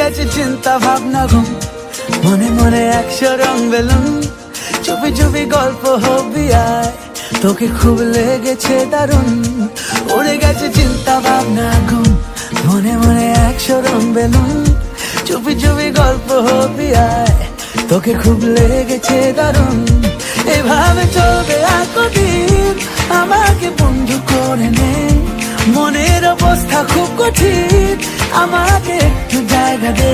গেছে চিন্তা ভাবনা ঘুম, মনে মনে 100 রং বেলুন, চুপি চুপি গল্প হবি আয়, তোকে খুব লেগেছে দারুণ। উড়ে গেছে চিন্তা ভাবনা ঘুম, মনে মনে 100 রং বেলুন, চুপি চুপি গল্প হবি আয়, তোকে খুব লেগেছে দারুণ। এভাবে চলবে আর কদিন, আমাকে বন্ধু করে নে, মনের অবস্থা খুব কঠিন, আমাকে একটু জায়গা দে।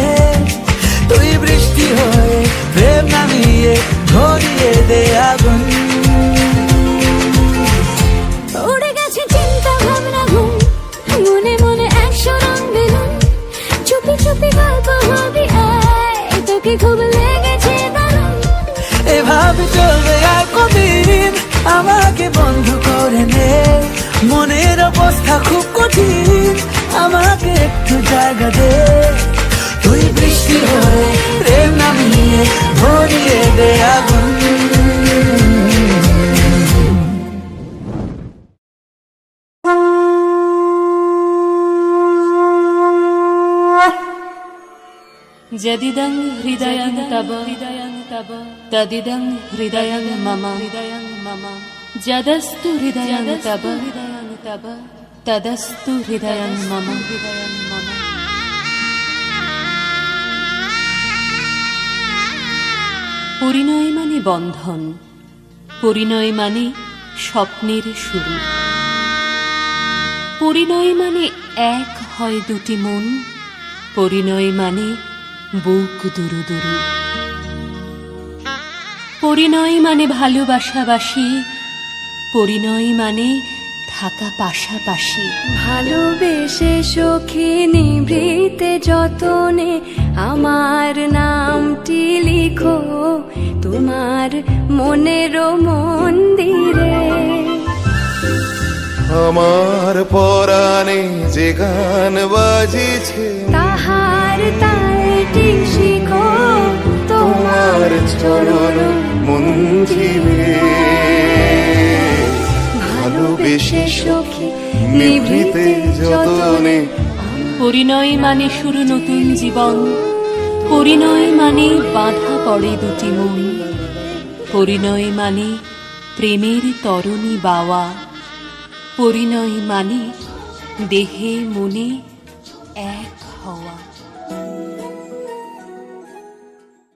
তুই বৃষ্টি হয়ে প্রেম নামিয়ে ধরিয়ে দে আগুন। উড়ে গেছে চিন্তা ভাবনা ঘুম, মনে মনে 100 রং বেলুন, চুপি চুপি গল্প হবি আয়, তোকে খুব লেগেছে দারুণ। এভাবে চলবে আর কদিন, আমাকে বন্ধু করে নে, মনের অবস্থা খুব কঠিন, আমাকে একটু জায়গা দে। তুই বৃষ্টি হয়ে প্রেম নামিয়ে ধরিয়ে দে আগুন। যদিদং হৃদয়ং তব তদিদং হৃদয়ং মম যদস্তু হৃদয়ং তব তদস্তু হৃদয়ং মম। পরিণয় মানে বন্ধন, পরিণয় মানে স্বপ্নের শুরু, পরিণয় মানে এক হয় দুটি মন, পরিণয় মানে বুক দুরু দুরু, পরিণয় মানে ভালোবাসাবাসি, পরিণয় মানে থাকা পাশাপাশি। ভালোবেসে সখী নিভৃতে যতনে আমার নামটি লিখো তোমার মনের মন্দিরে। আমার পরাণে যে গান বাজিছে, তাহার তালটি শিখো তোমার চরণ মঞ্জিলে। ভালোবেসে সখী নিভৃতে যতনে। পরিণয় মানে শুরু নতুন জীবন, পরিণয় মানে বাঁধা পড়ে দুটি মন, পরিণয় মানে প্রেমের তরণী বাওয়া, পরিণয় মানে দেহে মনে এক হওয়া।